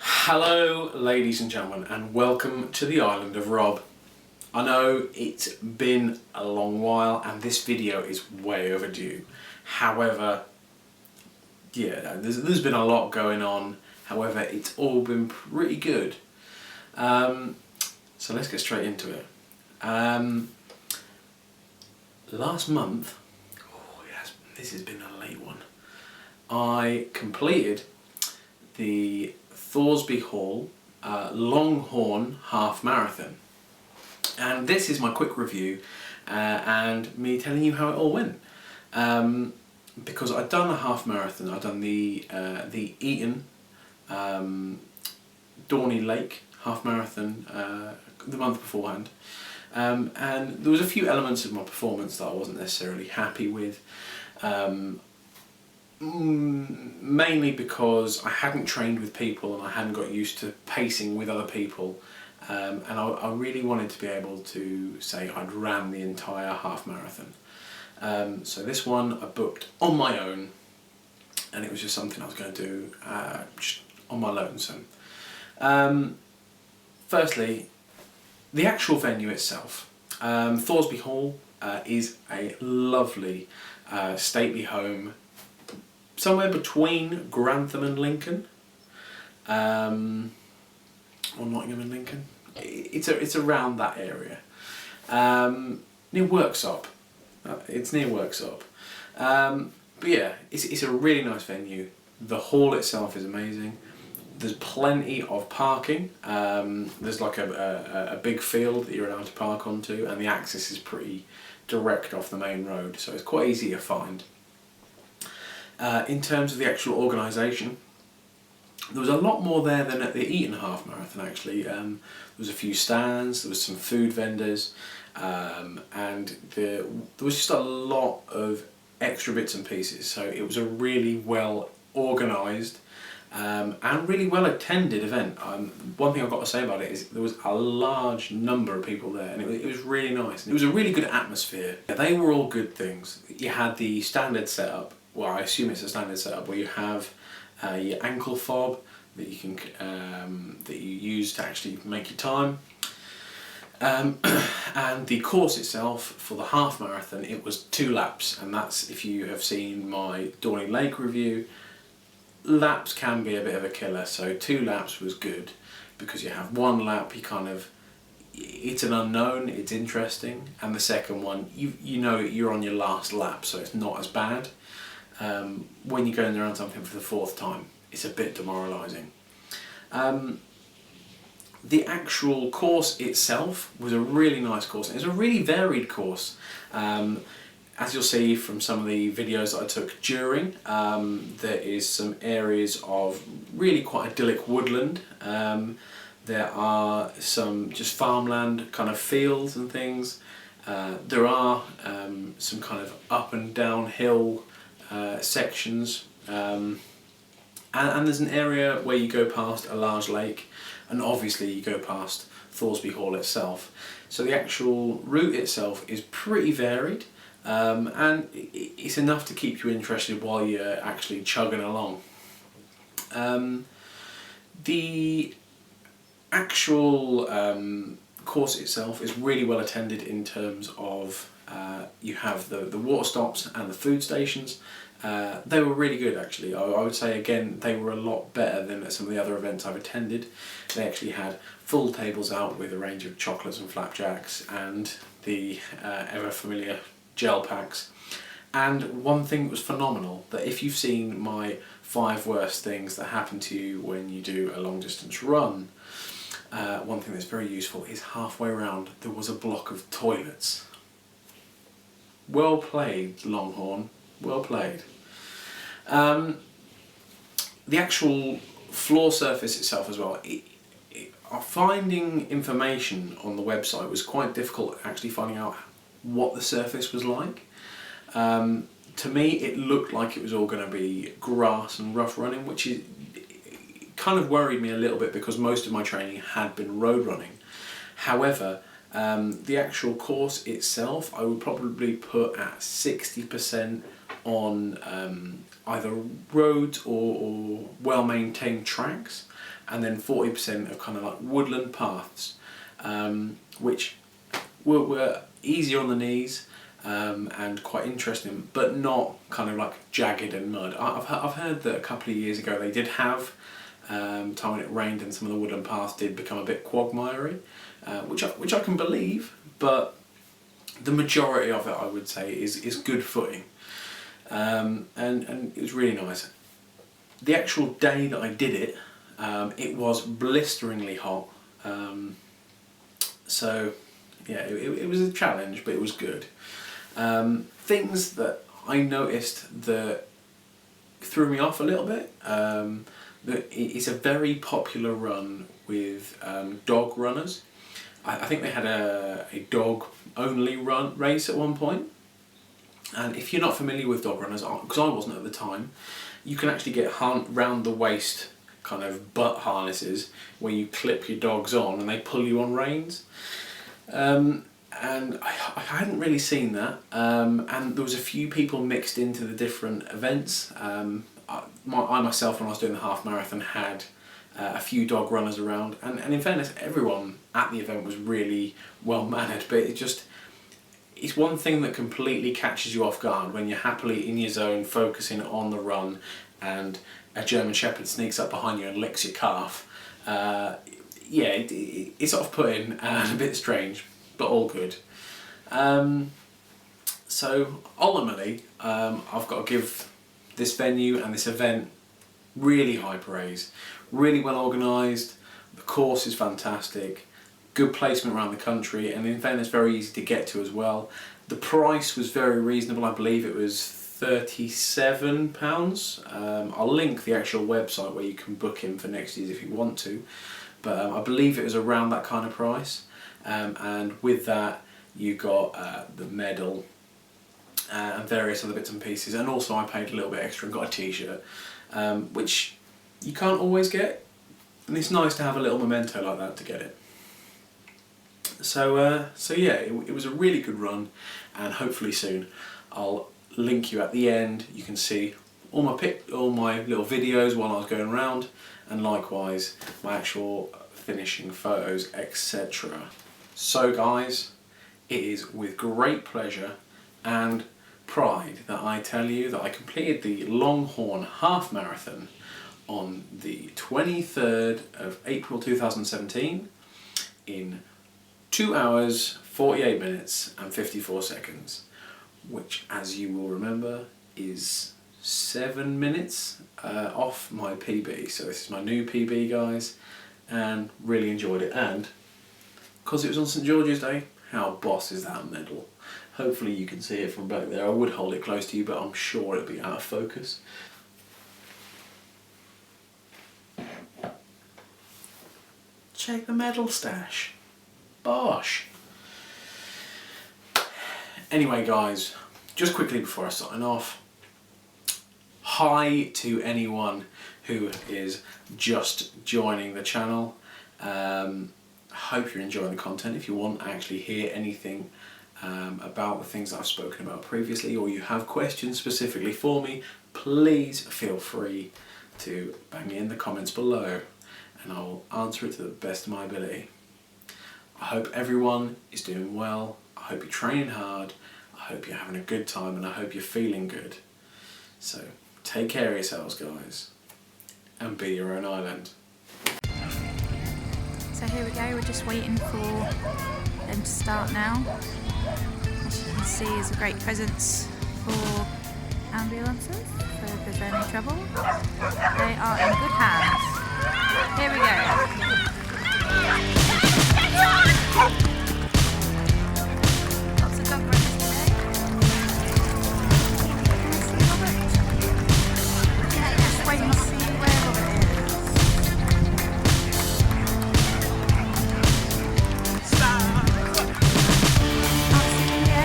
Hello ladies and gentlemen, and welcome to the island of Rob. I know it's been a long while and this video is way overdue. However, yeah, there's been a lot going on. However, it's all been pretty good. So let's get straight into it. Last month, oh yes, this has been a late one, I completed the Thorsby Hall Longhorn half marathon, and this is my quick review and me telling you how it all went, because I'd done a half marathon. I'd done the Eton Dorney Lake half marathon the month beforehand, and there was a few elements of my performance that I wasn't necessarily happy with. Mainly because I hadn't trained with people and I hadn't got used to pacing with other people, and I really wanted to be able to say I'd ran the entire half marathon. So this one I booked on my own, and it was just something I was going to do just on my lonesome. Firstly, the actual venue itself. Thorsby Hall is a lovely stately home somewhere between Grantham and Lincoln, or Nottingham and Lincoln. It's around that area, near Worksop. It's near Worksop. But yeah, it's a really nice venue. The hall itself is amazing. There's plenty of parking. There's like a big field that you're allowed to park onto, and the access is pretty direct off the main road, so it's quite easy to find. In terms of the actual organisation, there was a lot more there than at the Eton half marathon actually. There was a few stands, there was some food vendors, and there was just a lot of extra bits and pieces, so it was a really well organised and really well attended event. One thing I've got to say about it is there was a large number of people there, and it was really nice. And it was a really good atmosphere. They were all good things. You had the standard setup. Well, I assume it's a standard setup where you have your ankle fob that you can that you use to actually make your time, and the course itself for the half marathon, it was 2 laps, and that's, if you have seen my Dorney Lake review, laps can be a bit of a killer. So 2 laps was good because you have 1 lap, it's an unknown, it's interesting, and the second one, you know you're on your last lap, so it's not as bad. When you're going around something for the 4th time, it's a bit demoralising. The actual course itself was a really nice course, and it's a really varied course. As you'll see from some of the videos that I took during, there is some areas of really quite idyllic woodland. There are some just farmland kind of fields and things. There are some kind of up and down hill sections, and there's an area where you go past a large lake, and obviously you go past Thorsby Hall itself. So the actual route itself is pretty varied, and it's enough to keep you interested while you're actually chugging along. The actual course itself is really well attended in terms of you have the water stops and the food stations. They were really good actually. I would say again they were a lot better than at some of the other events I've attended. They actually had full tables out with a range of chocolates and flapjacks and the ever familiar gel packs. And one thing that was phenomenal, that if you've seen my 5 worst things that happen to you when you do a long distance run, one thing that's very useful is halfway around there was a block of toilets. Well played, Longhorn, well played. The actual floor surface itself as well, finding information on the website was quite difficult, actually finding out what the surface was like. To to me it looked like it was all going to be grass and rough running, which is kind of worried me a little bit because most of my training had been road running. However, the actual course itself I would probably put at 60% on either roads or well-maintained tracks, and then 40% of kind of like woodland paths, which were easier on the knees and quite interesting, but not kind of like jagged and mud. I've heard that a couple of years ago they did have time when it rained and some of the woodland paths did become a bit quagmiry, which I can believe, but the majority of it I would say is good footing, and it was really nice. The actual day that I did it, it was blisteringly hot, so yeah, it was a challenge, but it was good. Things that I noticed that threw me off a little bit, that it's a very popular run with dog runners. I think they had a dog only race at one point, and if you're not familiar with dog runners, because I wasn't at the time, you can actually get round the waist kind of butt harnesses where you clip your dogs on and they pull you on reins. And I hadn't really seen that, and there was a few people mixed into the different events. I myself, when I was doing the half marathon, had a few dog runners around, and in fairness, everyone at the event was really well mannered, but it's one thing that completely catches you off guard when you're happily in your zone focusing on the run and a German Shepherd sneaks up behind you and licks your calf. Yeah, it's off-putting and a bit strange, but all good. So ultimately, I've got to give this venue and this event really high praise. Really well organised, the course is fantastic, good placement around the country, and in fairness very easy to get to as well. The price was very reasonable. I believe it was £37. I'll link the actual website where you can book in for next year's if you want to, but I believe it was around that kind of price, and with that you got the medal and various other bits and pieces, and also I paid a little bit extra and got a t-shirt, which you can't always get, and it's nice to have a little memento like that to get it. So yeah, it was a really good run, and hopefully soon I'll link you at the end. You can see all my little videos while I was going around, and likewise my actual finishing photos, etc. So guys, it is with great pleasure and pride that I tell you that I completed the Longhorn half marathon on the 23rd of April 2017 in 2 hours 48 minutes and 54 seconds, which, as you will remember, is 7 minutes off my PB. So this is my new PB, guys, and really enjoyed it. And because it was on St George's Day, how boss is that medal? Hopefully you can see it from back there. I would hold it close to you, but I'm sure it'll be out of focus. Check the medal stash. Bosh. Anyway guys, just quickly before I sign off, hi to anyone who is just joining the channel. I hope you're enjoying the content. If you want to actually hear anything about the things that I've spoken about previously, or you have questions specifically for me, please feel free to bang me in the comments below, and I will answer it to the best of my ability. I hope everyone is doing well, I hope you're training hard, I hope you're having a good time, and I hope you're feeling good. So take care of yourselves guys, and be your own island. So here we go, we're just waiting for them to start now. As you can see, is a great presence for ambulances, so if there's any trouble, they are in good hands. Here we go. Lots of dog runners today. Just wait and see where Robert is. Can't see him yet.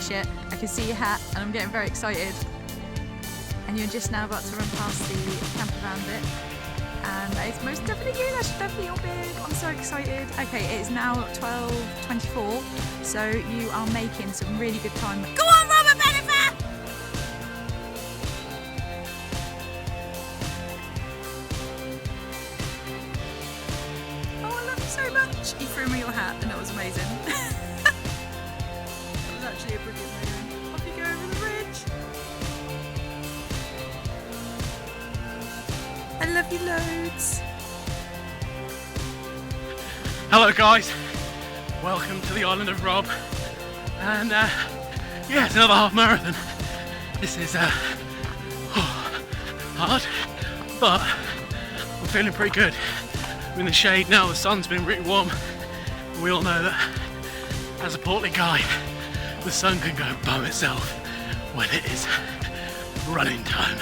finish it. I can see your hat and I'm getting very excited. And you're just now about to run past the camper van bit. And that is most definitely you, that's definitely your big. I'm so excited. Okay, it is now 12:24, so you are making some really good time. Go on, Robert Bennifer! Oh, I love you so much. You threw me your hat and it was amazing. That was actually a brilliant moment. Off you go over the ridge. I love you loads. Hello guys, welcome to the island of Rob, and yeah, it's another half marathon. This is hard, but I'm feeling pretty good. I'm in the shade now, the sun's been really warm. We all know that as a portly guy, the sun can go bum itself when it is running time.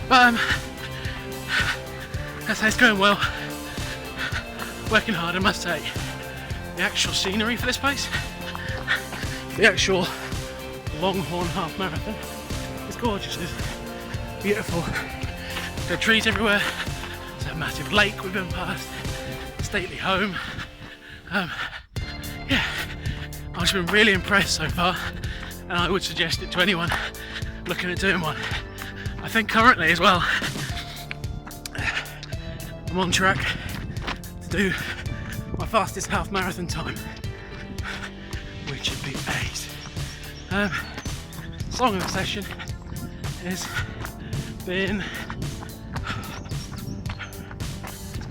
But I'd say it's going well. Working hard, I must say. The actual scenery for this place, the actual Longhorn half marathon, is gorgeous. It's beautiful. There are trees everywhere. There's a massive lake we've been past. Stately home. Yeah, I've just been really impressed so far, and I would suggest it to anyone looking at doing one. I think currently as well, I'm on track to do my fastest half marathon time, which would be 8. Song of the session is being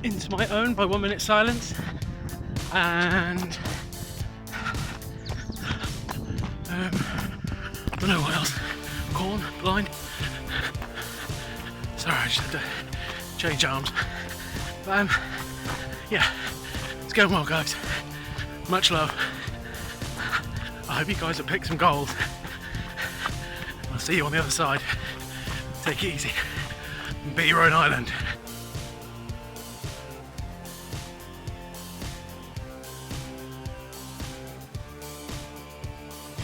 Into My Own by 1 Minute Silence, and I don't know what else. Corn, Blind. Sorry, I just had to change arms. But yeah, it's going well, guys. Much love. I hope you guys have picked some goals. I'll see you on the other side. Take it easy and be your own island.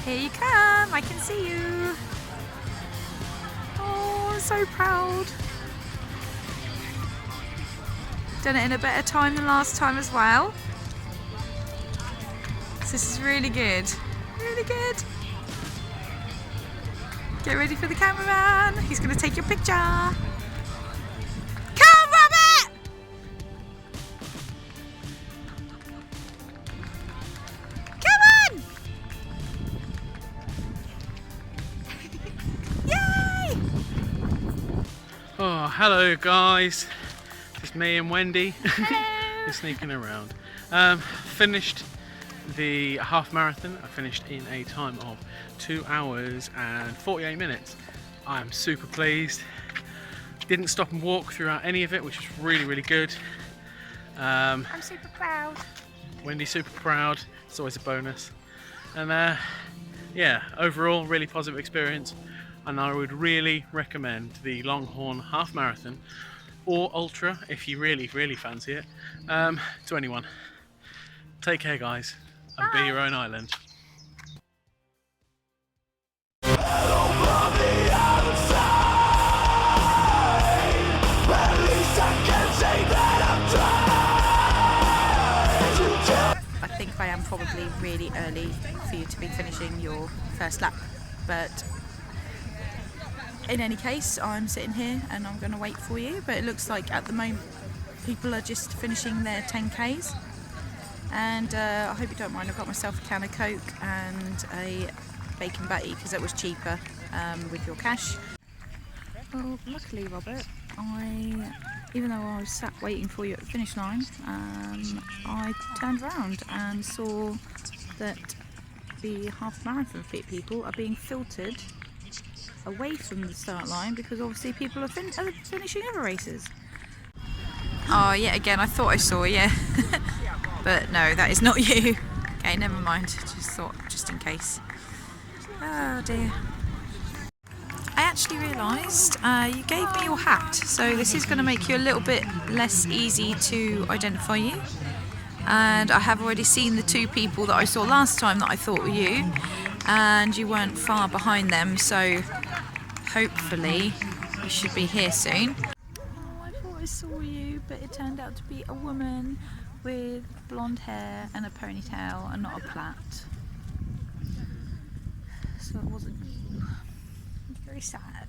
Here you come, I can see you. Oh, I'm so proud. Done it in a better time than last time as well. So this is really good, really good. Get ready for the cameraman. He's going to take your picture. Come, Robert! Come on! Yay! Oh, hello guys. It's me and Wendy. Hello. Just sneaking around. Finished the half marathon. I finished in a time of 2 hours and 48 minutes. I am super pleased. Didn't stop and walk throughout any of it, which was really, really good. I'm super proud. Wendy's super proud. It's always a bonus. And yeah, overall, really positive experience. And I would really recommend the Longhorn half marathon or ultra if you really, really fancy it, to anyone. Take care, guys, and be your own island. I think I am probably really early for you to be finishing your first lap, but in any case, I'm sitting here and I'm going to wait for you. But it looks like at the moment people are just finishing their 10Ks, and I hope you don't mind. I've got myself a can of Coke and a bacon batty because it was cheaper with your cash. Well, luckily, Robert, even though I was sat waiting for you at the finish line, I turned around and saw that the half marathon people are being filtered away from the start line because obviously people are finishing other races. Oh, yeah, again, I thought I saw you. But no, that is not you. Okay, never mind. Just thought, just in case. Oh dear. I actually realised you gave me your hat, so this is going to make you a little bit less easy to identify you. And I have already seen the two people that I saw last time that I thought were you. and you weren't far behind them, so hopefully you should be here soon. Oh, I thought I saw you, but it turned out to be a woman with blonde hair and a ponytail and not a plait. So it wasn't you. It's very sad.